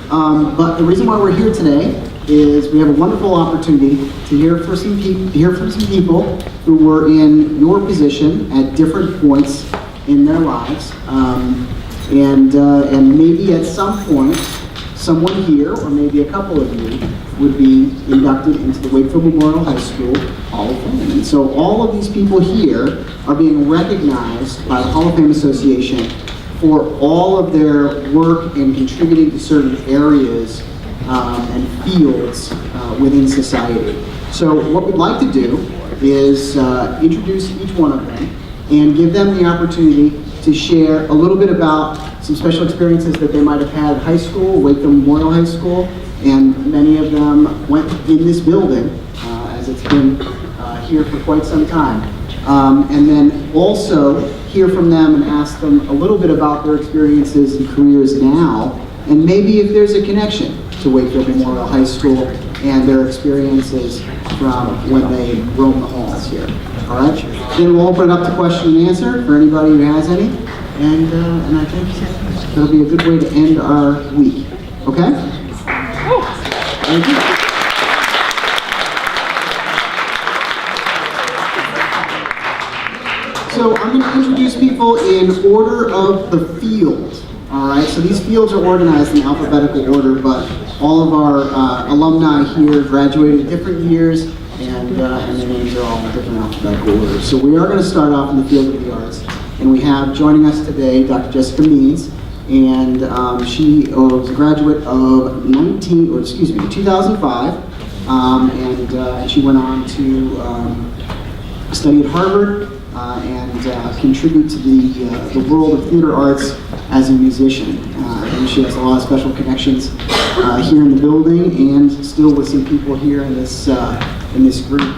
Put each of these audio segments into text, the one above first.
But the reason why we're here today is we have a wonderful opportunity to hear from some people who were in your position at different points in their lives, and maybe at some point someone here, or maybe a couple of you, would be inducted into the Wakefield Memorial High School Hall of Fame. And so all of these people here are being recognized by the Hall of Fame Association for all of their work in contributing to certain areas and fields within society. So what we'd like to do is introduce each one of them and give them the opportunity to share a little bit about some special experiences that they might have had at high school, Wakefield Memorial High School, and many of them went in this building as it's been here for quite some time. And then also hear from them and ask them a little bit about their experiences and careers now, and maybe if there's a connection to Wakefield Memorial High School and their experiences from when they roamed the halls here. All right? Then we'll open it up to question and answer for anybody who has any, and I think that'll be a good way to end our week. Okay? Thank you. So I'm going to introduce people in order of the field. All right, so these fields are organized in alphabetical order, but all of our alumni here graduated in different years, and their names are all in different alphabetical orders. So we are going to start off in the field of the arts, and we have joining us today Dr. Jessica Means, and she was a graduate of 2005, and she went on to study at Harvard and contribute to the world of theater arts as a musician. And she has a lot of special connections here in the building and still with some people here in this group.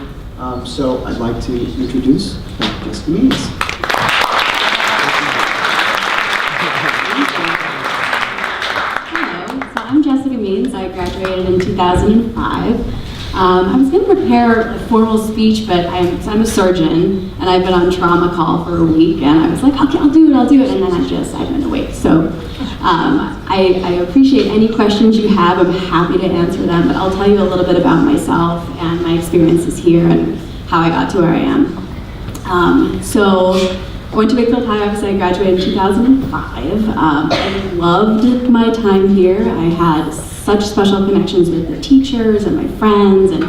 So I'd like to introduce Dr. Jessica Means. Hello, so I'm Jessica Means. I graduated in 2005. I was going to prepare a formal speech, but I'm a surgeon, and I've been on trauma call for a week, and I was like, okay, I'll do it, and then I've been awake. So I appreciate any questions you have. I'm happy to answer them, but I'll tell you a little bit about myself and my experiences here and how I got to where I am. So I went to Wakefield High, obviously I graduated in 2005. I loved my time here. I had such special connections with the teachers and my friends and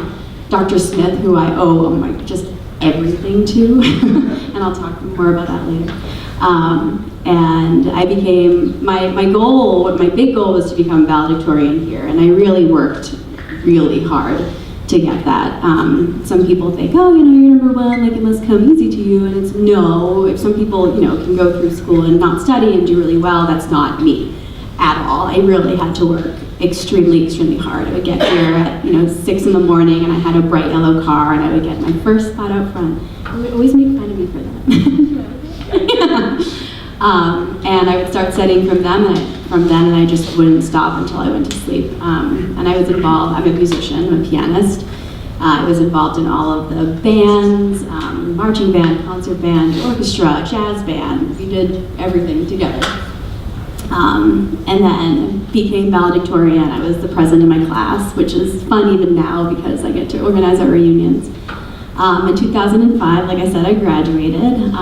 Dr. Smith, who I owe just everything to, and I'll talk more about that later. And I became, my big goal was to become valedictorian here, and I really worked really hard to get that. Some people think, oh, you're number one, like it must come easy to you, and it's no. If some people, can go through school and not study and do really well, that's not me at all. I really had to work extremely, extremely hard. I would get here at 6 in the morning, and I had a bright yellow car, and I would get my first spot out front. They would always make fun of me for that. And I would start studying from then, and I just wouldn't stop until I went to sleep. And I was involved. I'm a musician. I'm a pianist. I was involved in all of the bands, marching band, concert band, orchestra, jazz band. We did everything together. And then became valedictorian. I was the president of my class, which is fun even now because I get to organize our reunions. In 2005, like I said, I graduated.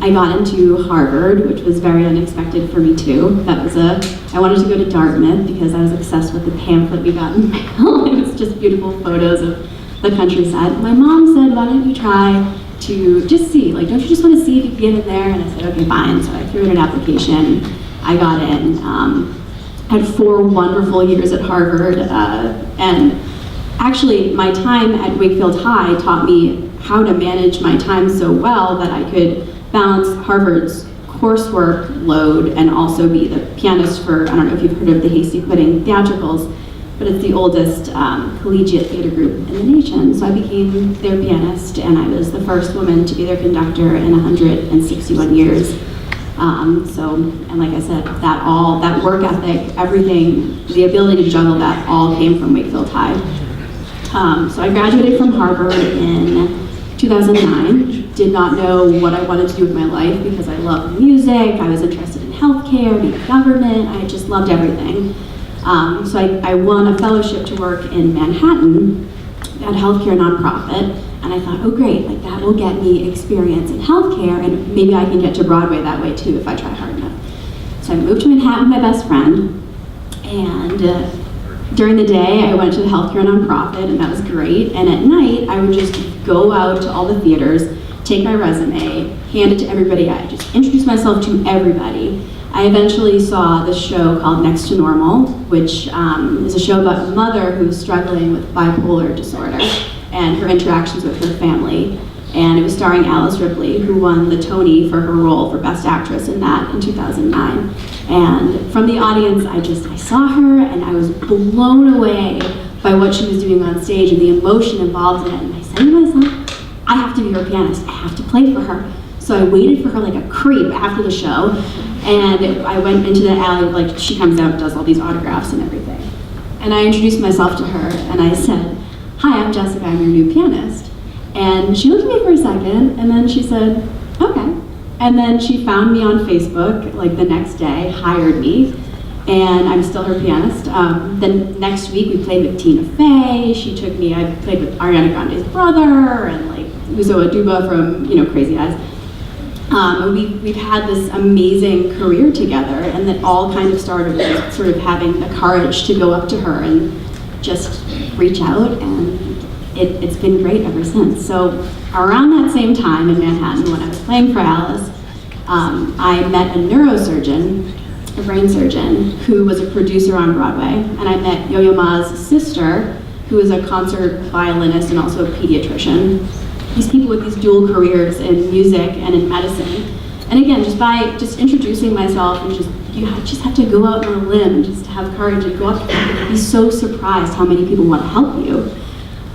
I got into Harvard, which was very unexpected for me too. I wanted to go to Dartmouth because I was obsessed with the pamphlet we got in the mail. It was just beautiful photos of the countryside. My mom said, why don't you try to just see, don't you just want to see if you can get in there? And I said, okay, fine. So I threw in an application. I got in. Had 4 wonderful years at Harvard, and actually my time at Wakefield High taught me how to manage my time so well that I could balance Harvard's coursework load and also be the pianist for, I don't know if you've heard of the Hasty Pudding Theatricals, but it's the oldest collegiate theater group in the nation. So I became their pianist, and I was the first woman to be their conductor in 161 years. And like I said, that work ethic, everything, the ability to juggle that all came from Wakefield High. So I graduated from Harvard in 2009. Did not know what I wanted to do with my life because I loved music, I was interested in healthcare, being government, I just loved everything. So I won a fellowship to work in Manhattan at a healthcare nonprofit, and I thought, oh great, like that will get me experience in healthcare, and maybe I can get to Broadway that way too if I try hard enough. So I moved to Manhattan with my best friend, and during the day I went to the healthcare nonprofit, and that was great, and at night I would just go out to all the theaters, take my resume, hand it to everybody, I just introduce myself to everybody. I eventually saw this show called Next to Normal, which is a show about a mother who's struggling with bipolar disorder and her interactions with her family. And it was starring Alice Ripley, who won the Tony for her role for Best Actress in that in 2009. And from the audience, I saw her and I was blown away by what she was doing on stage and the emotion involved in it. And I said to myself, I have to be her pianist, I have to play for her. So I waited for her like a creep after the show, and I went into the alley, like she comes out and does all these autographs and everything. And I introduced myself to her, and I said, hi, I'm Jessica, I'm your new pianist. And she looked at me for a second, and then she said, okay. And then she found me on Facebook, like the next day, hired me, and I'm still her pianist. Then next week we played with Tina Fey, she took me, I played with Ariana Grande's brother, and like Uzo Aduba from, Crazy Eyes. We've had this amazing career together, and that all kind of started with sort of having the courage to go up to her and just reach out, and it's been great ever since. So around that same time in Manhattan, when I was playing for Alice, I met a neurosurgeon, a brain surgeon, who was a producer on Broadway, and I met Yo-Yo Ma's sister, who is a concert violinist and also a pediatrician. These people with these dual careers in music and in medicine. And again, just by introducing myself, and you just have to go out on a limb, just to have courage and go up to people and be so surprised how many people want to help you.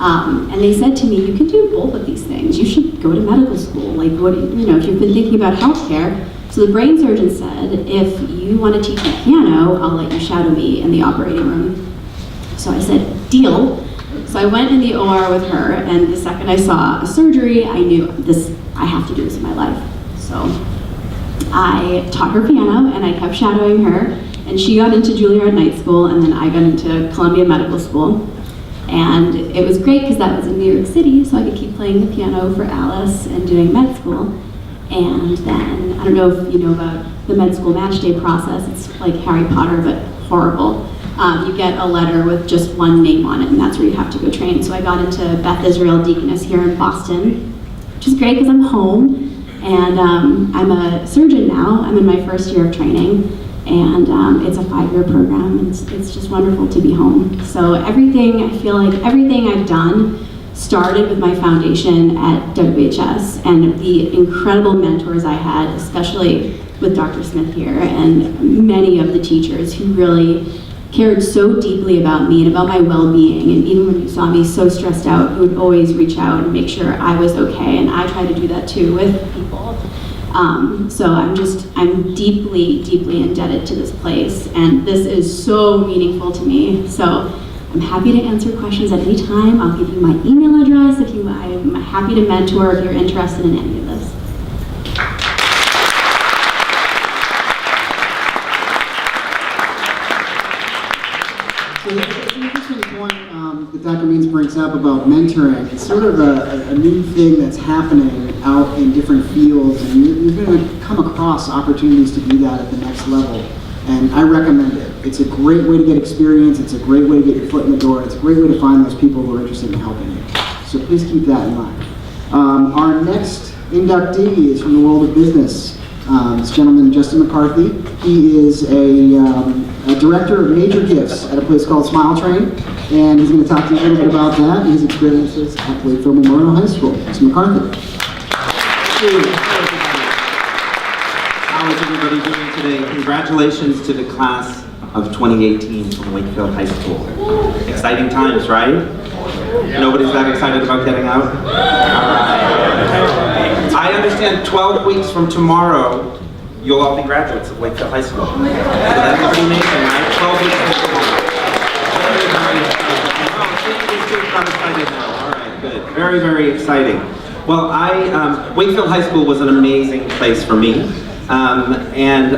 And they said to me, you can do both of these things. You should go to medical school. Like, if you've been thinking about healthcare. So the brain surgeon said, if you want to teach me piano, I'll let you shadow me in the operating room. So I said, deal. So I went in the OR with her, and the second I saw a surgery, I knew I have to do this in my life. So I taught her piano, and I kept shadowing her, and she got into Juilliard Night School, and then I got into Columbia Medical School. And it was great because that was in New York City, so I could keep playing the piano for Alice and doing med school. And then, I don't know if you know about the med school match day process, it's like Harry Potter, but horrible. You get a letter with just one name on it, and that's where you have to go train. So I got into Beth Israel Deaconess here in Boston, which is great because I'm home, and I'm a surgeon now. I'm in my first year of training, and it's a 5-year program, and it's just wonderful to be home. So I feel like everything I've done started with my foundation at WMHS, and the incredible mentors I had, especially with Dr. Smith here, and many of the teachers who really cared so deeply about me and about my well-being, and even when you saw me so stressed out, who would always reach out and make sure I was okay, and I try to do that too with people. So I'm deeply, deeply indebted to this place, and this is so meaningful to me. So I'm happy to answer questions at any time. I'll give you my email address I'm happy to mentor if you're interested in any of this. So it's an interesting point that Dr. Means brings up about mentoring. It's sort of a new thing that's happening out in different fields, and you're going to come across opportunities to do that at the next level. And I recommend it. It's a great way to get experience. It's a great way to get your foot in the door. It's a great way to find those people who are interested in helping you. So please keep that in mind. Our next inductee is from the world of business. This gentleman, Justin McCarthy. He is a director of major gifts at a place called Smile Train, and he's going to talk to you a little bit about that and his experiences at Wakefield Memorial High School. Mr. McCarthy. How is everybody doing today? Congratulations to the class of 2018 from Wakefield High School. Exciting times, right? Nobody's that excited about getting out? All right. I understand 12 weeks from tomorrow, you'll all be graduates of Wakefield High School. So that's pretty amazing, right? 12 weeks from tomorrow. All right, good. Very, very exciting. Well, Wakefield High School was an amazing place for me. And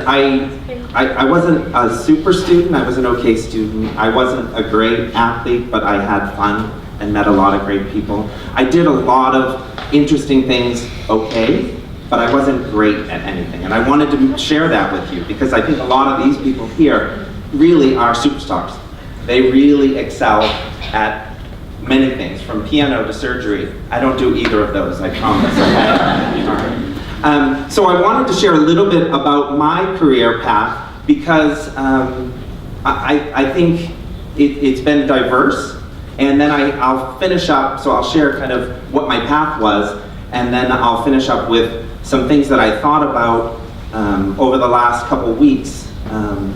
I wasn't a super student, I was an okay student. I wasn't a great athlete, but I had fun and met a lot of great people. I did a lot of interesting things okay, but I wasn't great at anything. And I wanted to share that with you because I think a lot of these people here really are superstars. They really excel at many things, from piano to surgery. I don't do either of those, I promise. So I wanted to share a little bit about my career path because I think it's been diverse, and then I'll finish up, so I'll share kind of what my path was, and then I'll finish up with some things that I thought about over the last couple weeks,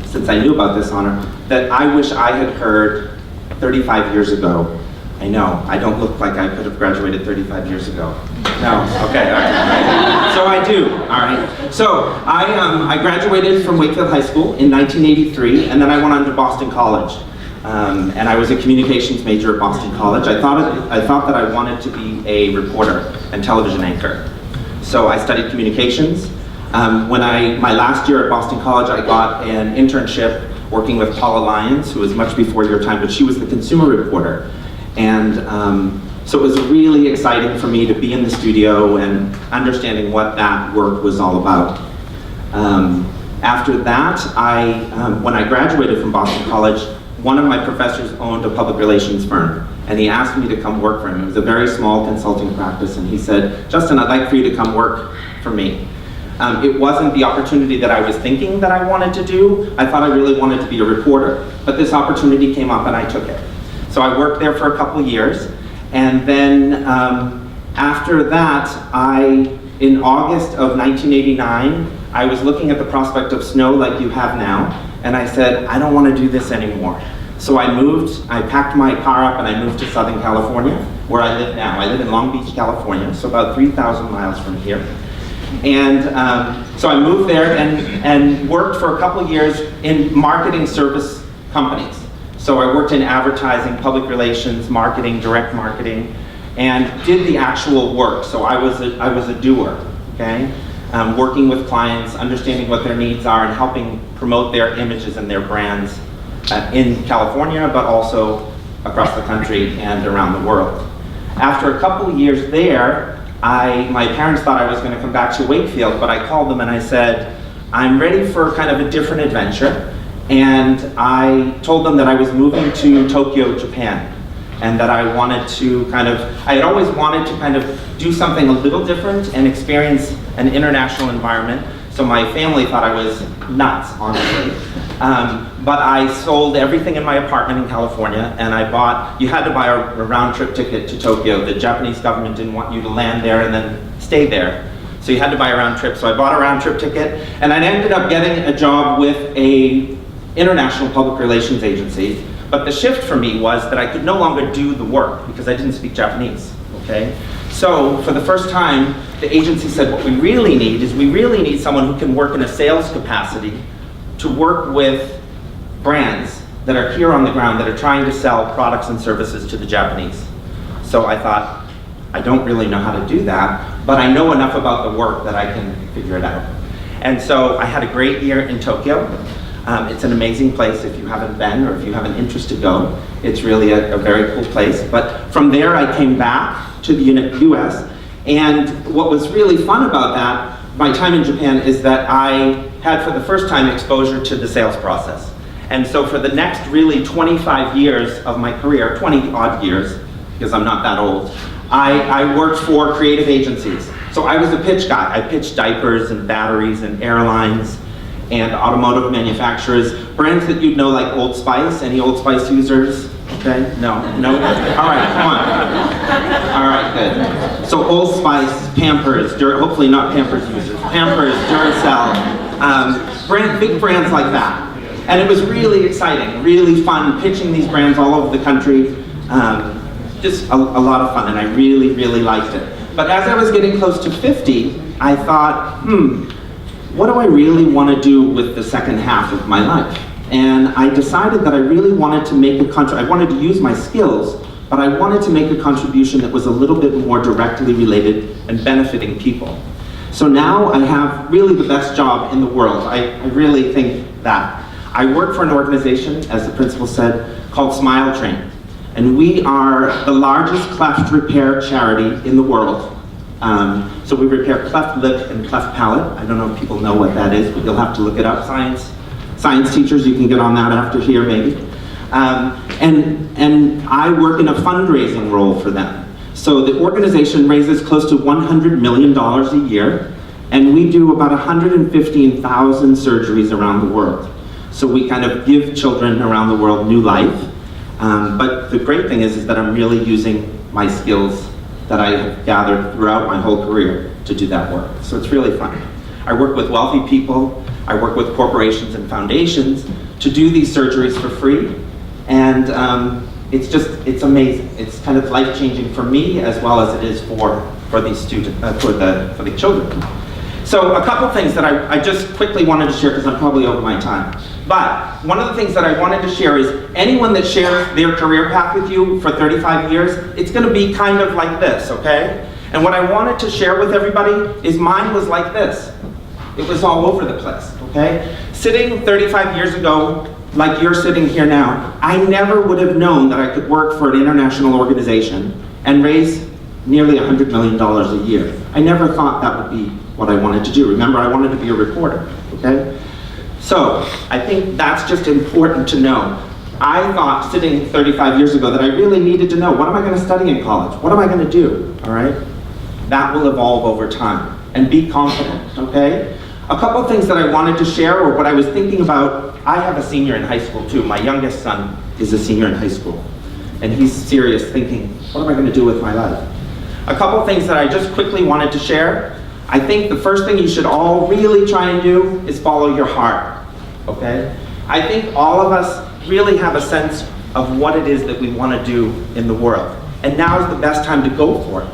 since I knew about this honor, that I wish I had heard 35 years ago. I know, I don't look like I could have graduated 35 years ago. No, okay, all right. So I do, all right. So I graduated from Wakefield High School in 1983, and then I went on to Boston College. And I was a communications major at Boston College. I thought that I wanted to be a reporter and television anchor. So I studied communications. My last year at Boston College, I got an internship working with Paula Lyons, who was much before your time, but she was the consumer reporter. And so it was really exciting for me to be in the studio and understanding what that work was all about. After that, when I graduated from Boston College, one of my professors owned a public relations firm, and he asked me to come work for him. It was a very small consulting practice, and he said, "Justin, I'd like for you to come work for me." It wasn't the opportunity that I was thinking that I wanted to do. I thought I really wanted to be a reporter, but this opportunity came up and I took it. So I worked there for a couple of years, and then after that, in August of 1989, I was looking at the prospect of snow like you have now, and I said, I don't want to do this anymore. So I packed my car up and I moved to Southern California, where I live now. I live in Long Beach, California, so about 3,000 miles from here. And so I moved there and worked for a couple of years in marketing service companies. So I worked in advertising, public relations, marketing, direct marketing, and did the actual work. So I was a doer, okay? Working with clients, understanding what their needs are, and helping promote their images and their brands in California, but also across the country and around the world. After a couple of years there, my parents thought I was going to come back to Wakefield, but I called them and I said, I'm ready for kind of a different adventure. And I told them that I was moving to Tokyo, Japan, and that I wanted to I had always wanted to kind of do something a little different and experience an international environment. So my family thought I was nuts, honestly. But I sold everything in my apartment in California, and you had to buy a round trip ticket to Tokyo. The Japanese government didn't want you to land there and then stay there. So you had to buy a round trip. So I bought a round trip ticket, and I ended up getting a job with a international public relations agency. But the shift for me was that I could no longer do the work because I didn't speak Japanese, okay? So for the first time, the agency said, what we really need someone who can work in a sales capacity to work with brands that are here on the ground that are trying to sell products and services to the Japanese. So I thought, I don't really know how to do that, but I know enough about the work that I can figure it out. And so I had a great year in Tokyo. It's an amazing place if you haven't been or if you have an interest to go. It's really a very cool place. But from there I came back to the US, and what was really fun about that, my time in Japan, is that I had for the first time exposure to the sales process. And so for the next really 25 years of my career, 20 odd years, because I'm not that old, I worked for creative agencies. So I was a pitch guy. I pitched diapers and batteries and airlines and automotive manufacturers, brands that you'd know like Old Spice. Any Old Spice users? Okay, no? All right, come on. All right, good. So Old Spice, Pampers, hopefully not Pampers users, Pampers, Duracell, big brands like that. And it was really exciting, really fun pitching these brands all over the country. Just a lot of fun, and I really, really liked it. But as I was getting close to 50, I thought, what do I really want to do with the second half of my life? And I decided that I really wanted to make I wanted to use my skills, but I wanted to make a contribution that was a little bit more directly related and benefiting people. So now I have really the best job in the world. I really think that. I work for an organization, as the principal said, called Smile Train. And we are the largest cleft repair charity in the world. So we repair cleft lip and cleft palate. I don't know if people know what that is, but you'll have to look it up. Science teachers, you can get on that after here maybe. And I work in a fundraising role for them. So the organization raises close to $100 million a year, and we do about 115,000 surgeries around the world. So we kind of give children around the world new life. But the great thing is that I'm really using my skills that I have gathered throughout my whole career to do that work. So it's really fun. I work with wealthy people, I work with corporations and foundations to do these surgeries for free. And it's amazing. It's kind of life-changing for me as well as it is for these students, for the children. So a couple things that I just quickly wanted to share because I'm probably over my time. But one of the things that I wanted to share is anyone that shares their career path with you for 35 years, it's going to be kind of like this, okay? And what I wanted to share with everybody is mine was like this. It was all over the place, okay? Sitting 35 years ago, like you're sitting here now, I never would have known that I could work for an international organization and raise nearly $100 million a year. I never thought that would be what I wanted to do. Remember, I wanted to be a reporter, okay? So, I think that's just important to know. I thought sitting 35 years ago that I really needed to know, what am I going to study in college? What am I going to do, all right? That will evolve over time. And be confident, okay? A couple things that I wanted to share, or what I was thinking about, I have a senior in high school too. My youngest son is a senior in high school. And he's serious thinking, what am I going to do with my life? A couple things that I just quickly wanted to share. I think the first thing you should all really try and do is follow your heart, okay? I think all of us really have a sense of what it is that we want to do in the world. And now is the best time to go for it,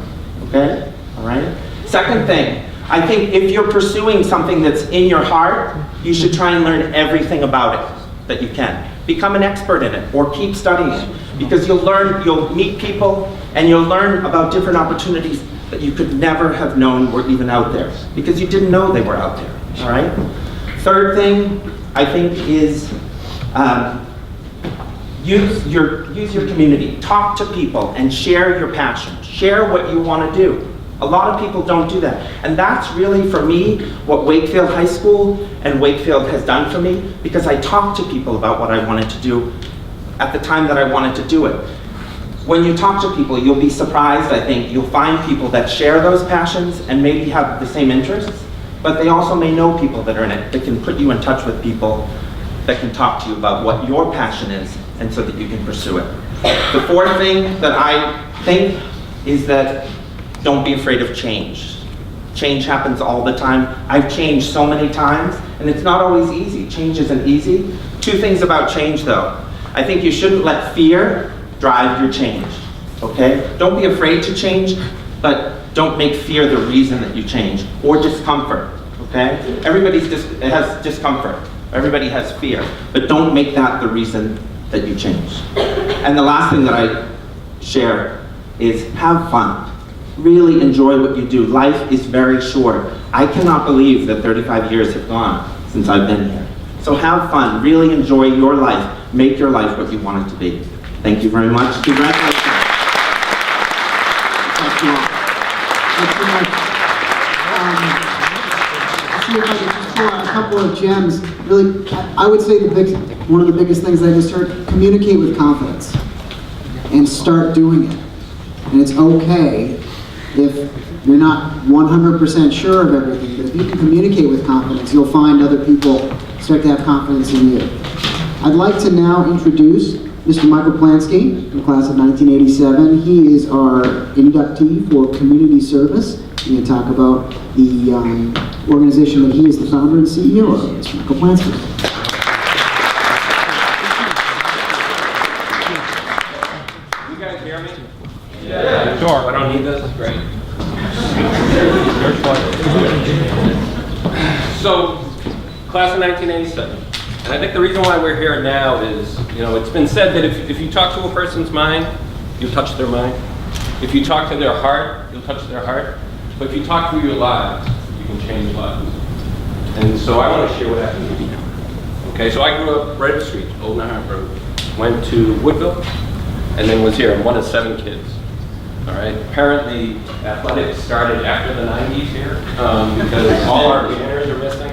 okay? All right? Second thing, I think if you're pursuing something that's in your heart, you should try and learn everything about it that you can. Become an expert in it, or keep studying it. Because you'll meet people, and you'll learn about different opportunities that you could never have known were even out there, because you didn't know they were out there, all right? Third thing, I think, is use your community. Talk to people and share your passion. Share what you want to do. A lot of people don't do that. And that's really, for me, what Wakefield High School and Wakefield has done for me, because I talked to people about what I wanted to do at the time that I wanted to do it. When you talk to people, you'll be surprised, I think. You'll find people that share those passions and maybe have the same interests, but they also may know people that are in it, that can put you in touch with people that can talk to you about what your passion is, and so that you can pursue it. The fourth thing that I think is that don't be afraid of change. Change happens all the time. I've changed so many times, and it's not always easy. Change isn't easy. Two things about change, though. I think you shouldn't let fear drive your change, okay? Don't be afraid to change, but don't make fear the reason that you change, or discomfort, okay? Everybody has discomfort. Everybody has fear, but don't make that the reason that you change. And the last thing that I share is have fun. Really enjoy what you do. Life is very short. I cannot believe that 35 years have gone since I've been here. So have fun, really enjoy your life. Make your life what you want it to be. Thank you very much. Congratulations. Thank you all. Thanks so much. I'll see if I can just pull out a couple of gems. Really, I would say one of the biggest things I just heard, communicate with confidence and start doing it. And it's okay if you're not 100% sure of everything, but if you can communicate with confidence, you'll find other people start to have confidence in you. I'd like to now introduce Mr. Michael Plansky, from the class of 1987. He is our inductee for community service. He's going to talk about the organization that he is the founder and CEO of. Mr. Michael Plansky. You guys hear me? Yeah. Sure. I don't need this. Great. So, class of 1987. And I think the reason why we're here now is, it's been said that if you talk to a person's mind, you touch their mind. If you talk to their heart, you'll touch their heart. But if you talk through your lives, you can change lives. And so I want to share what happened to me. Okay, so I grew up right up the street, Old Nahat Road. Went to Woodville, and then was here. I'm one of 7 kids. All right. Apparently, athletics started after the 90s here because all our banners are missing.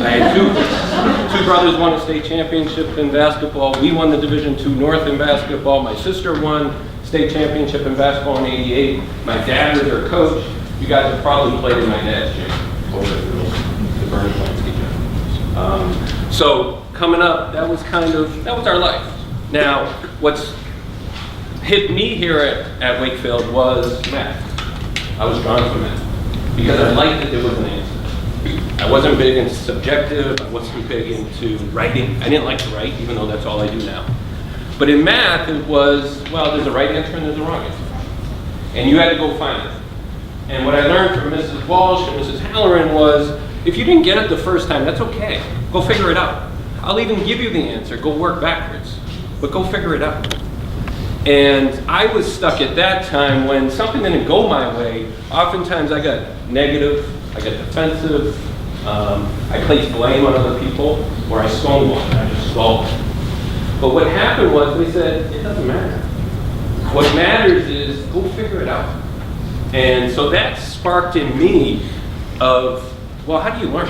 I had two brothers won a state championship in basketball. We won the Division II North in basketball. My sister won state championship in basketball in '88. My dad was their coach. You guys have probably played in my dad's gym over the Vernon Plansky gym. So coming up, that was our life. Now, what's hit me here at Wakefield was math. I was drawn to math because I liked that there was an answer. I wasn't big into subjective. I wasn't big into writing. I didn't like to write, even though that's all I do now. But in math, it was, well, there's a right answer and there's a wrong answer. And you had to go find it. And what I learned from Mrs. Walsh and Mrs. Halloran was, if you didn't get it the first time, that's okay. Go figure it out. I'll even give you the answer. Go work backwards. But go figure it out. And I was stuck at that time when something didn't go my way. Oftentimes I got negative, I got defensive, I placed blame on other people, or I stonewalled and I just stalled. But what happened was they said, it doesn't matter. What matters is go figure it out. And so that sparked in me of, well, how do you learn?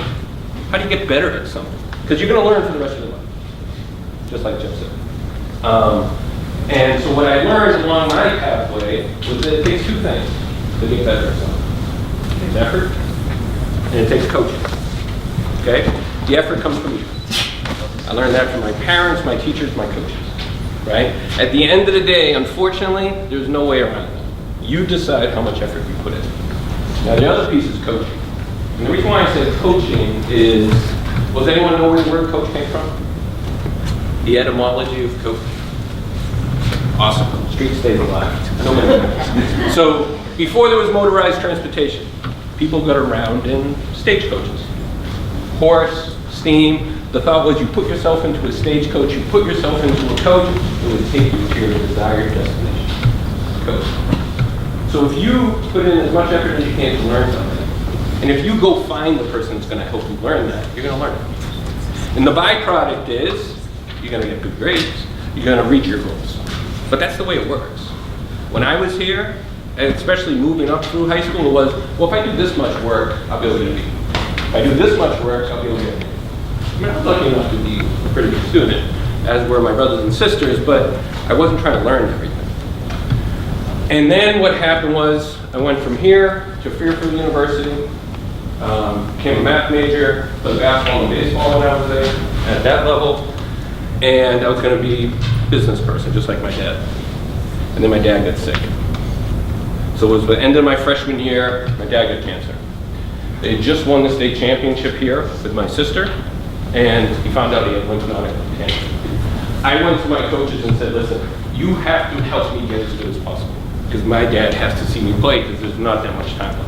How do you get better at something? Because you're going to learn for the rest of your life, just like Jeff said. And so what I learned along my pathway was that it takes 2 things to get better at something. It takes effort, and it takes coaching. Okay? The effort comes from you. I learned that from my parents, my teachers, my coaches. Right? At the end of the day, unfortunately, there's no way around it. You decide how much effort you put in. Now the other piece is coaching. And the reason why I said coaching is, well, does anyone know where the word coach came from? The etymology of coach. Awesome. Street stays alive. Nobody knows. So before there was motorized transportation, people got around in stagecoaches. Horse, steam. The thought was you put yourself into a stagecoach, you put yourself into a coach, it would take you to your desired destination. Coach. So if you put in as much effort as you can to learn something, and if you go find the person that's going to help you learn that, you're going to learn it. And the byproduct is, you're going to get good grades, you're going to reach your goals. But that's the way it works. When I was here, and especially moving up through high school, it was, well, if I do this much work, I'll be able to get a B. If I do this much work, I'll be able to get a B. I mean, I was lucky enough to be a pretty good student, as were my brothers and sisters, but I wasn't trying to learn everything. And then what happened was, I went from here to Fairfield University, became a math major, played basketball and baseball when I was there, at that level, and I was going to be a business person, just like my dad. And then my dad got sick. So it was the end of my freshman year, my dad got cancer. They had just won the state championship here with my sister, and he found out he had lymphatic cancer. I went to my coaches and said, listen, you have to help me get as good as possible, because my dad has to see me play, because there's not that much time left.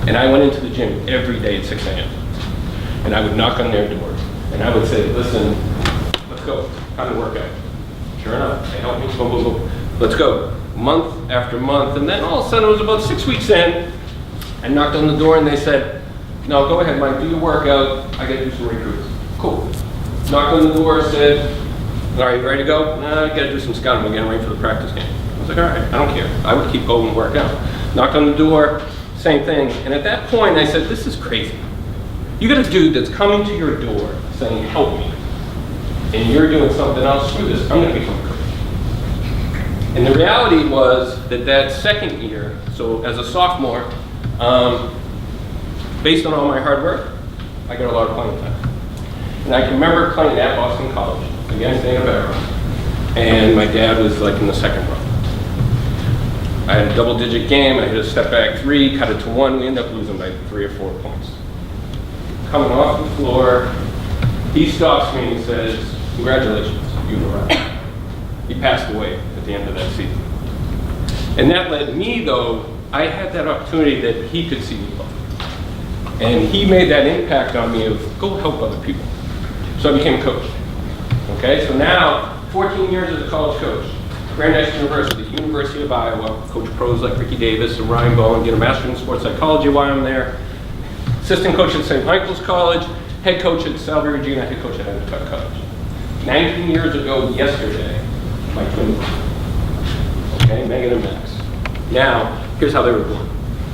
And I went into the gym every day at 6 a.m. And I would knock on their door, and I would say, listen, let's go, time to work out. Sure enough, they helped me, boom, boom, boom. Let's go. Month after month, and then all of a sudden, it was about 6 weeks in, I knocked on the door and they said, no, go ahead, Mike, do your workout, I gotta do some recruits. Cool. Knocked on the door, said, all right, you ready to go? No, you gotta do some scouting, we're getting ready for the practice game. I was like, all right, I don't care. I would keep going and work out. Knocked on the door, same thing. And at that point, I said, this is crazy. You got a dude that's coming to your door saying, help me, and you're doing something else, screw this, I'm gonna become a coach. And the reality was that second year, so as a sophomore, based on all my hard work, I got a lot of playing time. And I can remember playing at Boston College against Dana Barrow, and my dad was like in the second row. I had a double-digit game, I hit a step-back 3, cut it to 1, we ended up losing by 3 or 4 points. Coming off the floor, he stops me and he says, congratulations, you were right. He passed away at the end of that season. And that led me, though, I had that opportunity that he could see me play. And he made that impact on me of go help other people. So I became a coach. Okay, so now, 14 years as a college coach. Brandeis University, University of Iowa, coach pros like Ricky Davis and Ryan Bowen, get a master's in sports psychology while I'm there. Assistant coach at St. Michael's College, head coach at Salve Regina, head coach at Endicott College. 19 years ago yesterday, my twins. Okay, Megan and Max. Now, here's how they were born.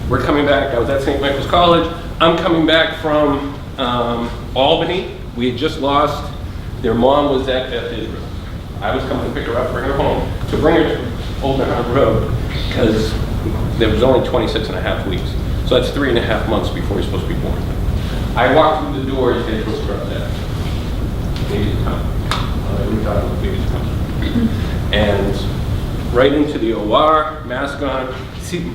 We're coming back, I was at St. Michael's College. I'm coming back from Albany. We had just lost, their mom was at Beth Israel. I was coming to pick her up, bring her home, to bring her to Old Manhattan Road, because there was only 26 and a half weeks. So that's 3.5 months before he's supposed to be born. I walked through the doors, and it was about that. Baby's coming. We thought it was baby's coming. And right into the OR, mask on,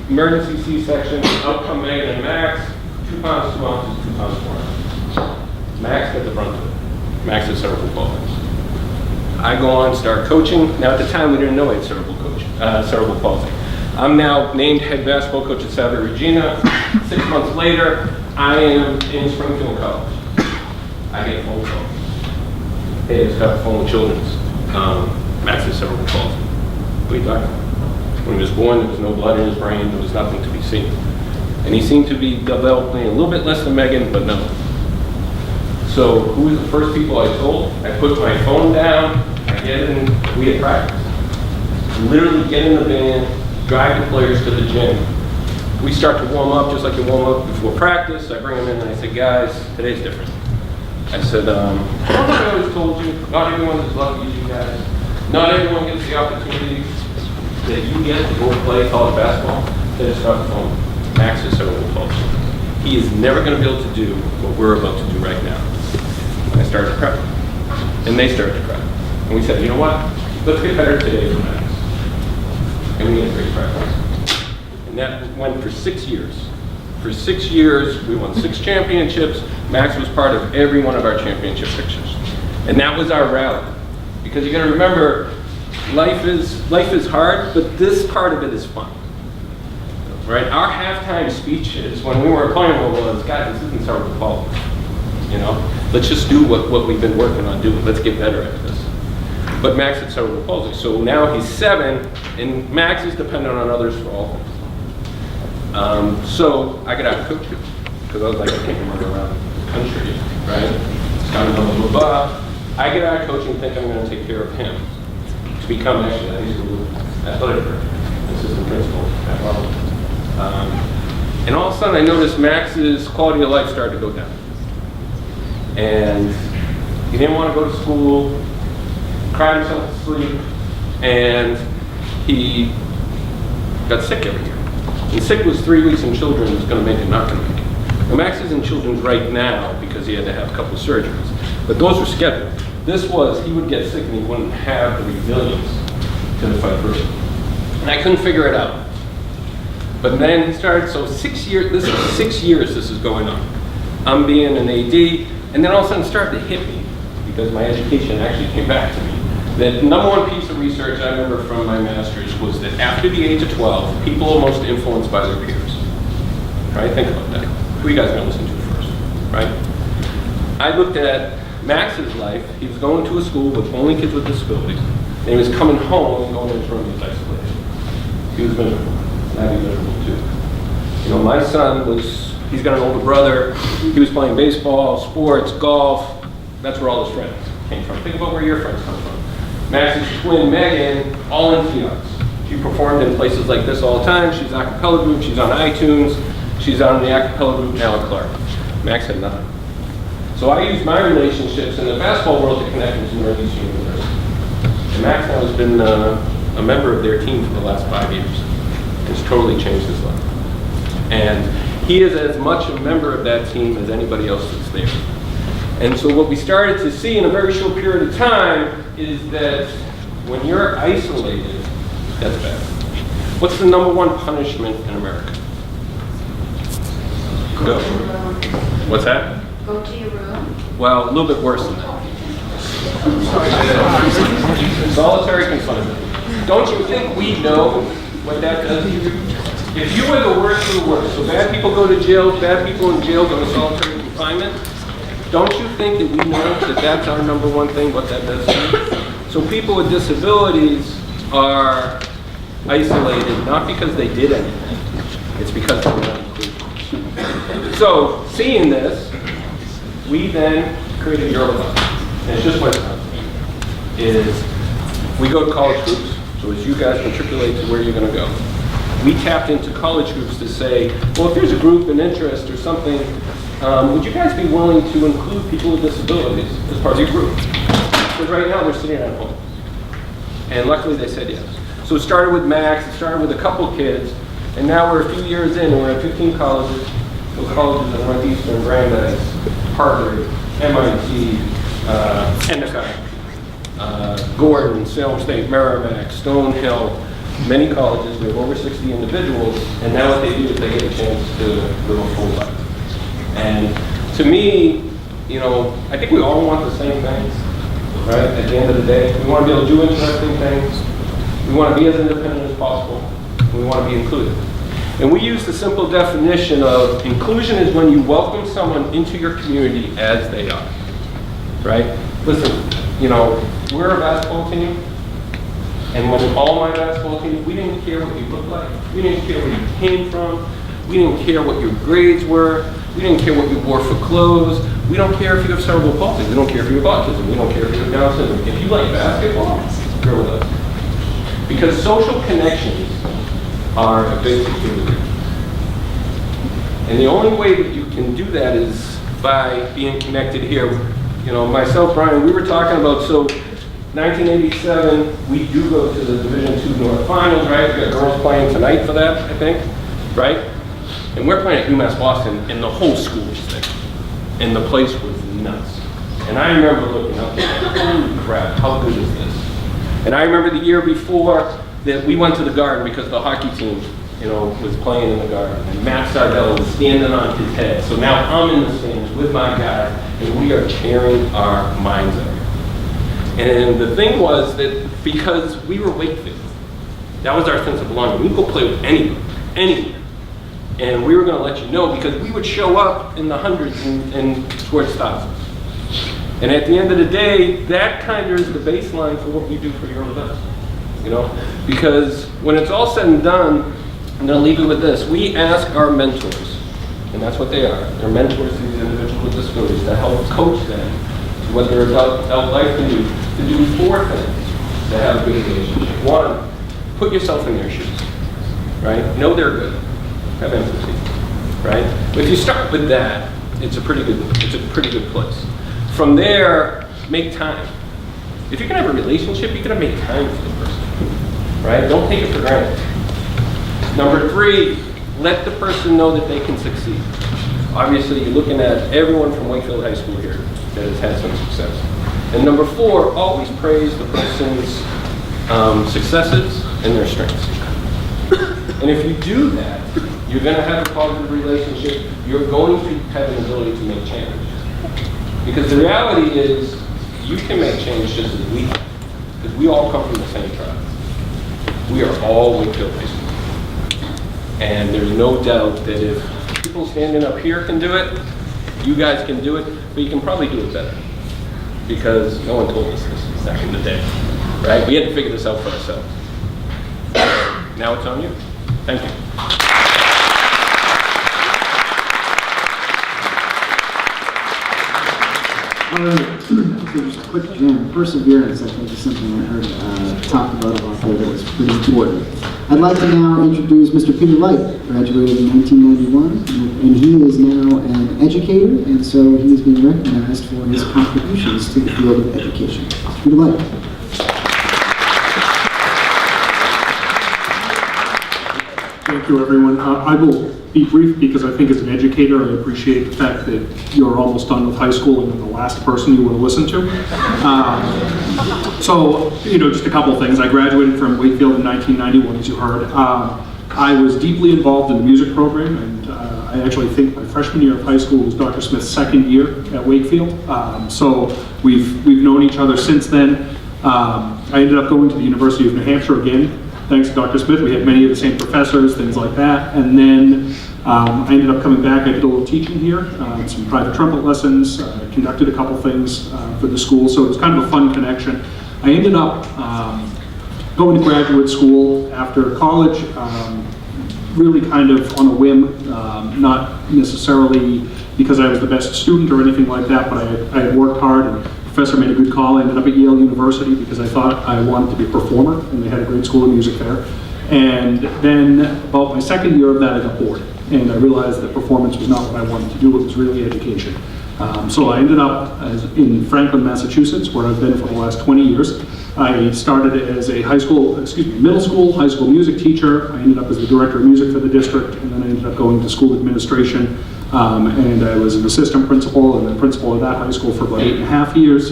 emergency C-section, out come Megan and Max, 2 pounds, 2 ounces, 2 pounds, 4 ounces. Max got the brunt of it. Max had cerebral palsy. I go on, start coaching. Now at the time we didn't know I had cerebral palsy. I'm now named head basketball coach at Salve Regina. 6 months later, I am in Springfield College. I get a phone call. Hey, it's got a phone with Children's. Max has cerebral palsy. What are you talking about? When he was born, there was no blood in his brain. There was nothing to be seen. And he seemed to be developing a little bit less than Megan, but no. So who was the first people I told? I put my phone down, I get in, we had practice. Literally get in the van, drive the players to the gym. We start to warm up just like you warm up before practice. I bring them in and I say, guys, today's different. I said, I always told you, not everyone is lucky as you guys. Not everyone gets the opportunity that you get to go play college basketball. They just start the phone. Max is cerebral palsy. He is never going to be able to do what we're about to do right now. I started to cry. And they started to cry. And we said, you know what? Let's get better today for Max. And we had a great practice. And that went for 6 years. For 6 years, we won 6 championships. Max was part of every one of our championship pictures. And that was our rally. Because you gotta remember, life is hard, but this part of it is fun. Right? Our halftime speeches when we were playing was, guys, this isn't cerebral palsy. You know? Let's just do what we've been working on doing. Let's get better at this. But Max had cerebral palsy. So now he's 7, and Max is dependent on others for all things. So I got out of coaching because I was like, I can't run around the country, right? It's kind of blah, blah, blah. I get out of coaching and think I'm going to take care of him to become actually a high school athletic director, assistant principal at Lauralyn. And all of a sudden I noticed Max's quality of life started to go down. And he didn't want to go to school, cried himself to sleep, and he got sick every year. And sick was 3 weeks in children's, was going to make it, not going to make it. Now Max is in children's right now because he had to have a couple of surgeries, but those were scheduled. This was, he would get sick and he wouldn't have the resilience to fight through it. And I couldn't figure it out. But then he started, so 6 years, this is 6 years this is going on. I'm being an AD, and then all of a sudden it started to hit me, because my education actually came back to me. The number one piece of research I remember from my master's was that after the age of 12, people are most influenced by their peers. Right, think about that. Who are you guys gonna listen to first, right? I looked at Max's life. He was going to a school with only kids with disabilities, and he was coming home and going to his room, he was isolated. He was miserable. I'd be miserable too. You know, my son was, he's got an older brother. He was playing baseball, sports, golf. That's where all his friends came from. Think about where your friends come from. Max's twin, Megan, all in fields. She performed in places like this all the time. She's an a cappella group. She's on iTunes. She's on the a cappella group now at Clark. Max had nothing. So I used my relationships in the basketball world to connect him to Northeast University. And Max now has been a member of their team for the last 5 years. It's totally changed his life. And he is as much a member of that team as anybody else that's there. And so what we started to see in a very short period of time is that when you're isolated, that's bad. What's the number one punishment in America? Go. What's that? Go to your room. Well, a little bit worse than that. Solitary confinement. Don't you think we know what that does to you? If you were the worst of the worst, so bad people go to jail, bad people in jail go to solitary confinement, don't you think that we know that that's our number one thing, what that does to you? So people with disabilities are isolated not because they did anything, it's because they were not included. So seeing this, We then created Eurobus, and it's just what it does. Is we go to college groups, so as you guys matriculate to where you're going to go, we tapped into college groups to say, well, if there's a group, an interest, or something, would you guys be willing to include people with disabilities as part of your group? Because right now they're sitting at home. And luckily they said yes. So it started with Max, it started with a couple kids, and now we're a few years in and we're at 15 colleges. Those colleges are Northeastern, Brandeis, Harvard, MIT, Endicott, Gordon, Salem State, Merrimack, Stonehill, many colleges. We have over 60 individuals, and now what they do is they get a chance to live a full life. And to me, you know, I think we all want the same things, right? At the end of the day, we want to be able to do interesting things. We want to be as independent as possible. We want to be included. And we use the simple definition of inclusion is when you welcome someone into your community as they are, right? Listen, you know, we're a basketball team, and when all my basketball team, we didn't care what you looked like. We didn't care where you came from. We didn't care what your grades were. We didn't care what you wore for clothes. We don't care if you have cerebral palsy. We don't care if you have autism. We don't care if you have Down syndrome. If you like basketball, you're with us. Because social connections are a basic human. And the only way that you can do that is by being connected here. You know, myself, Brian, we were talking about, so 1987, we do go to the Division II North Finals, right? We got girls playing tonight for that, I think, right? And we're playing at UMass Boston, and the whole school was there. And the place was nuts. And I remember looking up, holy crap, how good is this? And I remember the year before that we went to the Garden because the hockey team, you know, was playing in the Garden. And Matt Sardella was standing on his head. So now I'm in the stands with my guys, and we are cheering our minds out. And the thing was that because we were Wakefield, that was our sense of belonging. We could go play with anybody, anywhere. And we were going to let you know because we would show up in the hundreds and towards thousands. And at the end of the day, that kind of is the baseline for what we do for your events. You know, because when it's all said and done, I'm going to leave you with this. We ask our mentors, and that's what they are. They're mentors to these individuals with disabilities to help coach them to what their adult life can do, to do 4 things to have a good relationship. 1, put yourself in their shoes, right? Know they're good. Have empathy, right? But if you start with that, it's a pretty good place. From there, make time. If you're gonna have a relationship, you're gonna make time for the person, right? Don't take it for granted. Number 3, let the person know that they can succeed. Obviously, you're looking at everyone from Wakefield High School here that has had some success. And number 4, always praise the person's successes and their strengths. And if you do that, you're going to have a positive relationship. You're going to have an ability to make change. Because the reality is, you can make change just as we can. Because we all come from the same tribe. We are all Wakefield High School. And there's no doubt that if people standing up here can do it, you guys can do it, but you can probably do it better. Because no one told us this back in the day. Right? We had to figure this out for ourselves. Now it's on you. Thank you. Just a quick jam. Perseverance, I think, is something I heard talked about there that was pretty important. I'd like to now introduce Mr. Peter Light, graduated in 1991, and he is now an educator, and so he is being recognized for his contributions to the field of education. Peter Light. Thank you, everyone. I will be brief because I think as an educator, I appreciate the fact that you're almost done with high school and I'm the last person you want to listen to. So, you know, just a couple things. I graduated from Wakefield in 1991, as you heard. I was deeply involved in the music program, and I actually think my freshman year of high school was Dr. Smith's second year at Wakefield. So we've known each other since then. I ended up going to the University of New Hampshire again. Thanks to Dr. Smith, we had many of the same professors, things like that. And then I ended up coming back. I did a little teaching here, some private trumpet lessons, conducted a couple things for the school. So it was kind of a fun connection. I ended up going to graduate school after college. really kind of on a whim, not necessarily because I was the best student or anything like that, but I had worked hard, and the professor made a good call. I ended up at Yale University because I thought I wanted to be a performer, and they had a great school of music there. And then about my second year of that, I got bored, and I realized that performance was not what I wanted to do. It was really education. So I ended up in Franklin, Massachusetts, where I've been for the last 20 years. I started as a middle school, high school music teacher. I ended up as the director of music for the district, and then I ended up going to school administration. And I was an assistant principal and then principal of that high school for about 8.5 years.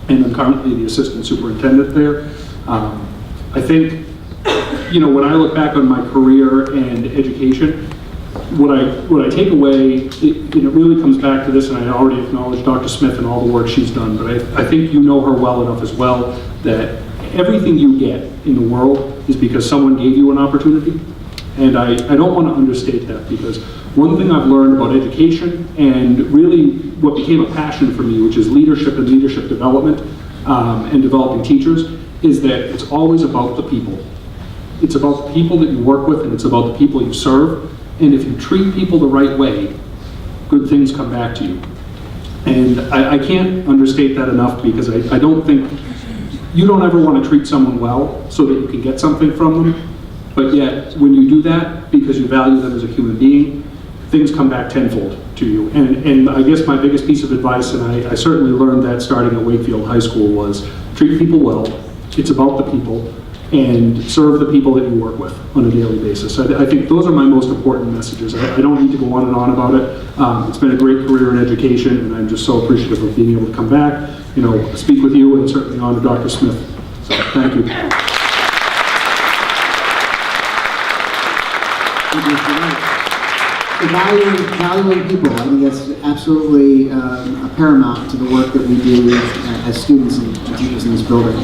And I'm currently the assistant superintendent there. I think, when I look back on my career and education, what I take away, it really comes back to this, and I already acknowledged Dr. Smith and all the work she's done, but I think you know her well enough as well that everything you get in the world is because someone gave you an opportunity. And I don't want to understate that, because one thing I've learned about education, and really what became a passion for me, which is leadership and leadership development and developing teachers, is that it's always about the people. It's about the people that you work with, and it's about the people you serve. And if you treat people the right way, good things come back to you. And I can't understate that enough, because I don't think, you don't ever want to treat someone well so that you can get something from them. But yet, when you do that, because you value them as a human being, things come back tenfold to you. And I guess my biggest piece of advice, and I certainly learned that starting at Wakefield High School, was treat people well. It's about the people, and serve the people that you work with on a daily basis. I think those are my most important messages. I don't need to go on and on about it. It's been a great career in education, and I'm just so appreciative of being able to come back, speak with you, and certainly honor Dr. Smith. So, thank you. Valuing people, I think that's absolutely paramount to the work that we do as students and teachers in this building.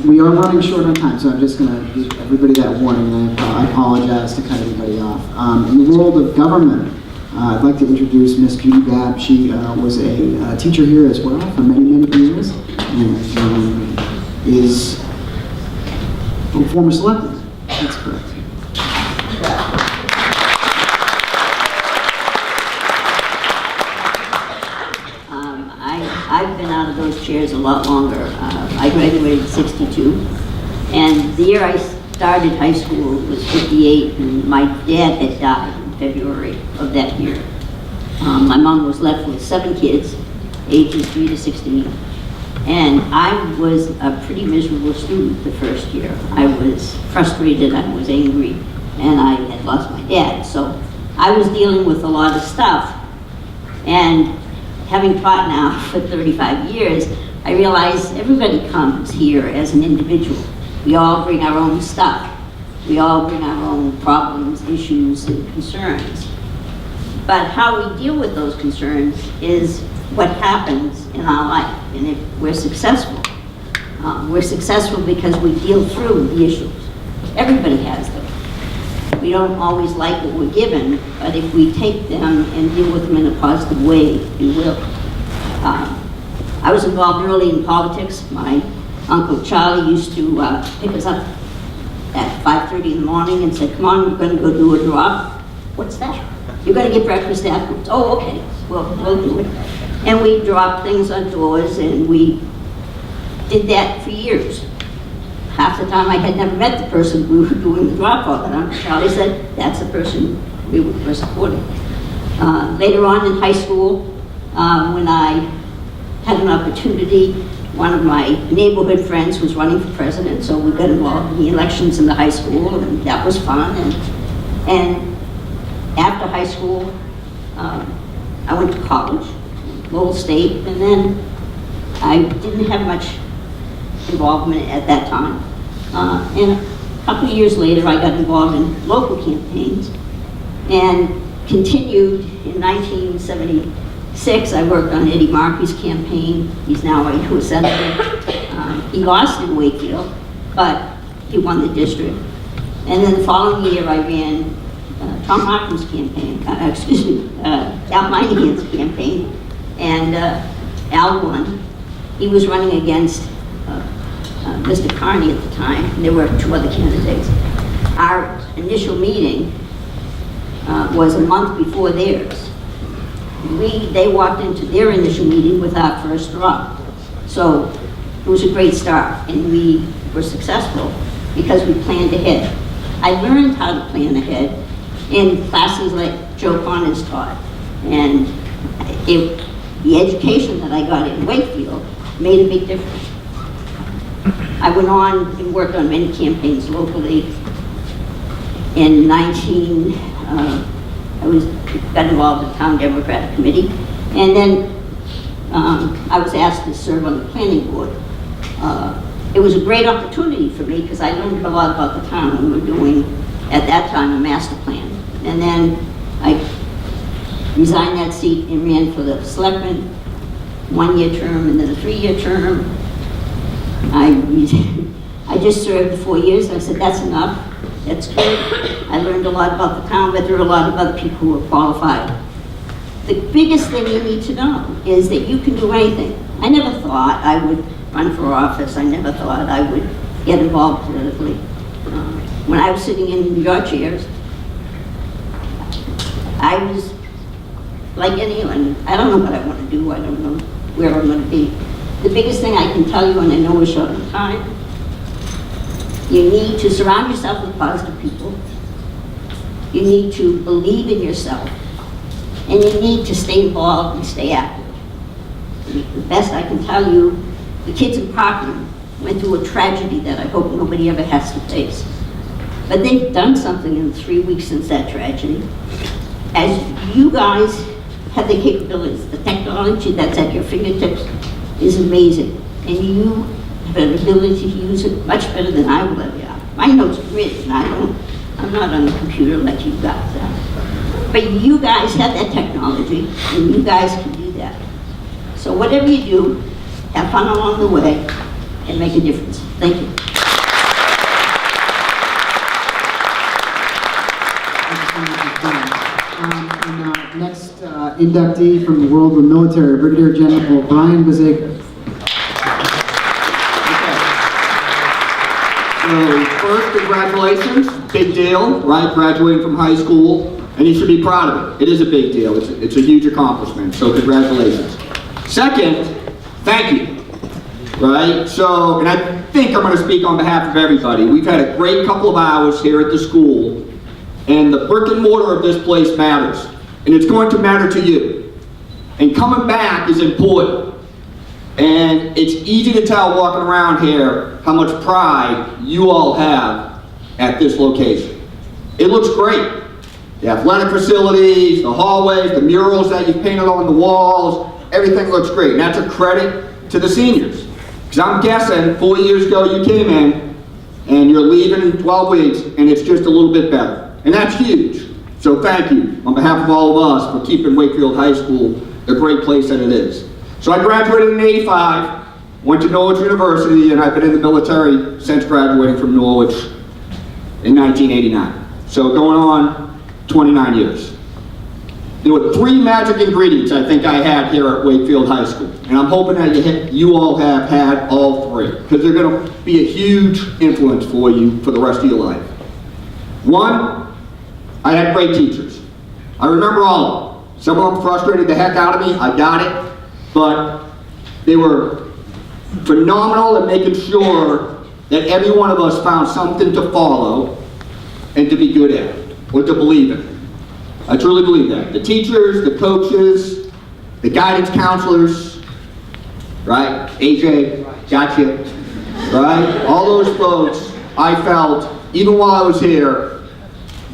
We are running short on time, so I'm just going to give everybody that warning, and I apologize to cut everybody off. In the world of government, I'd like to introduce Miss Judy Babb. She was a teacher here as well for many, many years, and is a former selectman. That's correct. I've been out of those chairs a lot longer. I graduated in '62, and the year I started high school was '58, and my dad had died in February of that year. My mom was left with 7 kids, ages 3 to 16, and I was a pretty miserable student the first year. I was frustrated, I was angry, and I had lost my dad, so I was dealing with a lot of stuff. And having taught now for 35 years, I realize everybody comes here as an individual. We all bring our own stuff. We all bring our own problems, issues, and concerns. But how we deal with those concerns is what happens in our life. And if we're successful because we deal through the issues. Everybody has them. We don't always like what we're given, but if we take them and deal with them in a positive way, we will. I was involved early in politics. My Uncle Charlie used to pick us up at 5:30 in the morning and said, "Come on, we're going to go do a drop." "What's that?" "You're going to get breakfast afterwards." "Oh, okay, we'll do it." And we dropped things on doors, and we did that for years. Half the time I had never met the person we were doing the drop for, and Uncle Charlie said, "That's the person we were supporting." Later on in high school, when I had an opportunity, one of my neighborhood friends was running for president, so we got involved in the elections in the high school, and that was fun. And after high school, I went to college, Lowell State, and then I didn't have much involvement at that time. And a couple of years later, I got involved in local campaigns and continued in 1976. I worked on Eddie Markey's campaign. He's now a U.S. Senator. He lost in Wakefield, but he won the district. And then the following year, I ran Tom Harkin's campaign, Al Minehan's campaign, and Al won. He was running against Mr. Carney at the time, and there were 2 other candidates. our initial meeting was a month before theirs. They walked into their initial meeting with our first drop. So it was a great start, and we were successful because we planned ahead. I learned how to plan ahead in classes like Joe Connors taught, and the education that I got in Wakefield made a big difference. I went on and worked on many campaigns locally. In got involved in the Town Democratic Committee, and then I was asked to serve on the planning board. It was a great opportunity for me because I learned a lot about the town, and we were doing, at that time, a master plan. And then I resigned that seat and ran for the selectman, 1-year term and then a 3-year term. I just served 4 years. I said, that's enough. That's good. I learned a lot about the town, but there are a lot of other people who are qualified. The biggest thing you need to know is that you can do anything. I never thought I would run for office. I never thought I would get involved politically. When I was sitting in your chairs, I was like anyone. I don't know what I want to do. I don't know where I'm going to be. The biggest thing I can tell you, and I know we're short on time, you need to surround yourself with positive people. You need to believe in yourself. And you need to stay involved and stay active. The best I can tell you, the kids in Parkland went through a tragedy that I hope nobody ever has to face. But they've done something in the 3 weeks since that tragedy. As you guys have the capabilities, the technology that's at your fingertips is amazing. And you have an ability to use it much better than I will ever have. My notes are written, I'm not on the computer like you guys are. But you guys have that technology, and you guys can do that. So whatever you do, have fun along the way, and make a difference. Thank you. Next inductee from the world of military, Brigadier General Brian Bisacre. So first, congratulations, big deal, right? Graduating from high school, and you should be proud of it. It is a big deal. It's a huge accomplishment. So congratulations. Second, thank you. Right? So, and I think I'm going to speak on behalf of everybody. We've had a great couple of hours here at the school, and the brick and mortar of this place matters, and it's going to matter to you. And coming back is important. And it's easy to tell walking around here how much pride you all have at this location. It looks great. The athletic facilities, the hallways, the murals that you've painted on the walls, everything looks great. And that's a credit to the seniors. Because I'm guessing 4 years ago you came in and you're leaving in 12 weeks and it's just a little bit better. And that's huge. So thank you on behalf of all of us for keeping Wakefield High School the great place that it is. So I graduated in '85, went to Norwich University, and I've been in the military since graduating from Norwich in 1989. So going on 29 years. There were 3 magic ingredients I think I had here at Wakefield High School. And I'm hoping that you all have had all 3, because they're going to be a huge influence for you for the rest of your life. 1, I had great teachers. I remember all of them. Some of them frustrated the heck out of me, I got it. But they were phenomenal at making sure that every one of us found something to follow and to be good at, or to believe in. I truly believe that. The teachers, the coaches, the guidance counselors, right? AJ, gotcha, right? All those folks, I felt, even while I was here,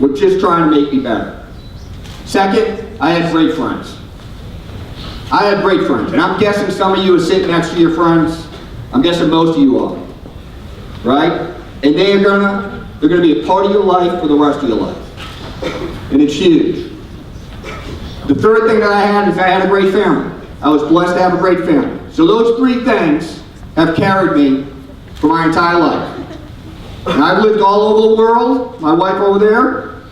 were just trying to make me better. Second, I had great friends. I had great friends, and I'm guessing some of you are sitting next to your friends. I'm guessing most of you are, right? And they're gonna be a part of your life for the rest of your life, and it's huge. The third thing that I had is I had a great family. I was blessed to have a great family. So those 3 things have carried me for my entire life. And I've lived all over the world. My wife over there,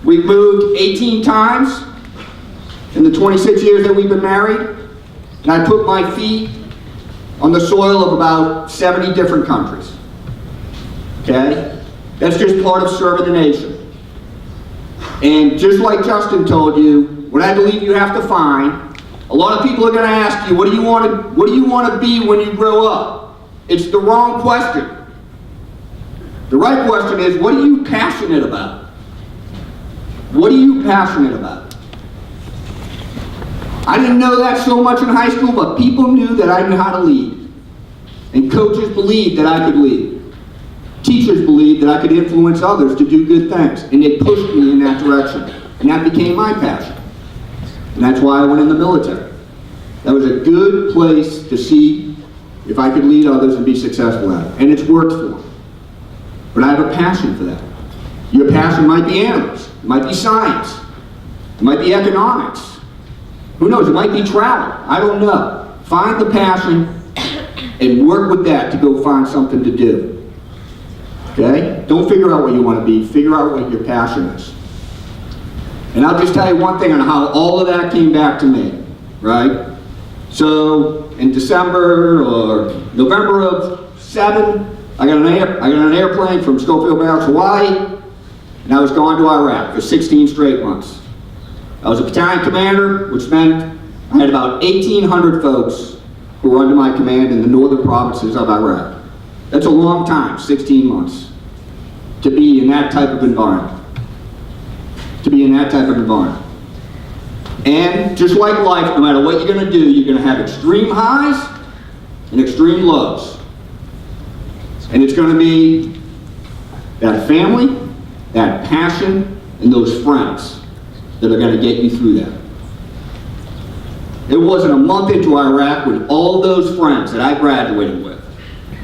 we've moved 18 times. In the 26 years that we've been married, and I put my feet on the soil of about 70 different countries. Okay? That's just part of serving the nation. And just like Justin told you, what I believe you have to find, a lot of people are going to ask you, what do you want to be when you grow up? It's the wrong question. The right question is, what are you passionate about? What are you passionate about? I didn't know that so much in high school, but people knew that I knew how to lead. And coaches believed that I could lead. Teachers believed that I could influence others to do good things, and they pushed me in that direction. And that became my passion. And that's why I went in the military. That was a good place to see if I could lead others and be successful at it. And it's worked for me. But I have a passion for that. Your passion might be animals. It might be science. It might be economics. Who knows? It might be travel. I don't know. Find the passion and work with that to go find something to do. Okay? Don't figure out what you want to be. Figure out what your passion is. And I'll just tell you one thing on how all of that came back to me, right? So in December or November of '7, I got an airplane from Schofield Barracks, Hawaii, and I was gone to Iraq for 16 straight months. I was a battalion commander, which meant I had about 1,800 folks who were under my command in the northern provinces of Iraq. That's a long time, 16 months, to be in that type of environment. And just like life, no matter what you're going to do, you're going to have extreme highs and extreme lows. And it's going to be that family, that passion, and those friends that are going to get you through that. It wasn't a month into Iraq when all those friends that I graduated with,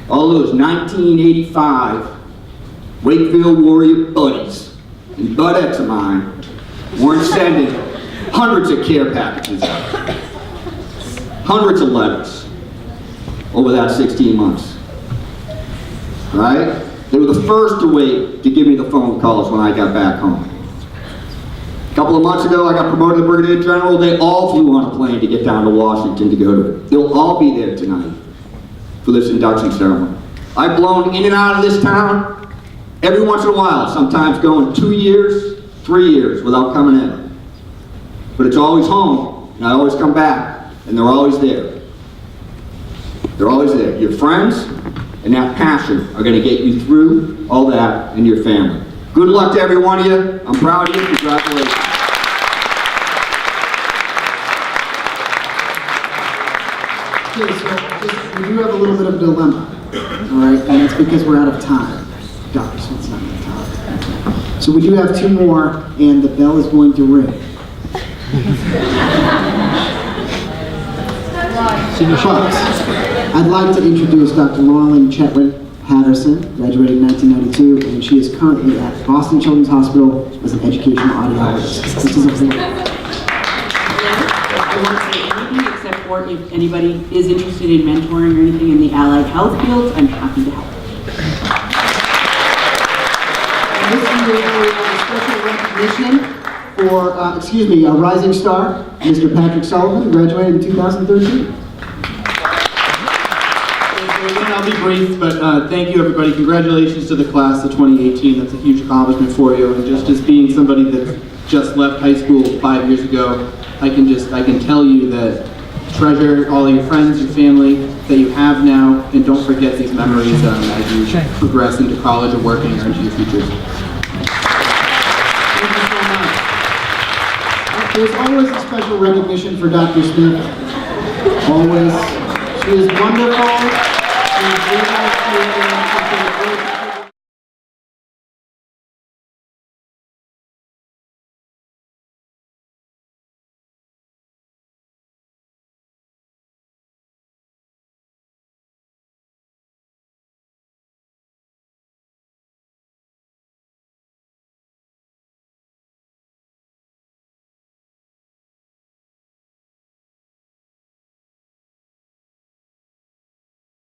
all those 1985 Wakefield Warrior buddies and butt-ecks of mine, weren't sending hundreds of care packages out, hundreds of letters over that 16 months, right? They were the first to wait to give me the phone calls when I got back home. A couple of months ago, I got promoted to Brigadier General. They all flew on a plane to get down to Washington to go to it. They'll all be there tonight for this induction ceremony. I've blown in and out of this town every once in a while, sometimes going 2 years, 3 years without coming in. But it's always home, and I always come back, and they're always there. They're always there. Your friends and that passion are going to get you through all that and your family. Good luck to every one of you. I'm proud of you. Congratulations. Okay, so we do have a little bit of a dilemma, all right, and it's because we're out of time. Dr. Smith's not out of time. So we do have two more, and the bell is going to ring. But I'd like to introduce Dr. Lauralyn Chetwynd Patterson, graduated in 1992, and she is currently at Boston Children's Hospital as an educational audiologist. This is a thing. I won't say anything except for if anybody is interested in mentoring or anything in the allied health fields, I'm happy to help. And this year we have a special recognition for, a rising star, Mr. Patrick Sullivan, who graduated in 2013. I'll be brief, but thank you everybody. Congratulations to the class of 2018. That's a huge accomplishment for you. And just as being somebody that just left high school 5 years ago, I can tell you that treasure all your friends, your family that you have now, and don't forget these memories as you progress into college or working or into your futures. Thank you so much. There's always a special recognition for Dr. Smith. Always. She is wonderful. She is very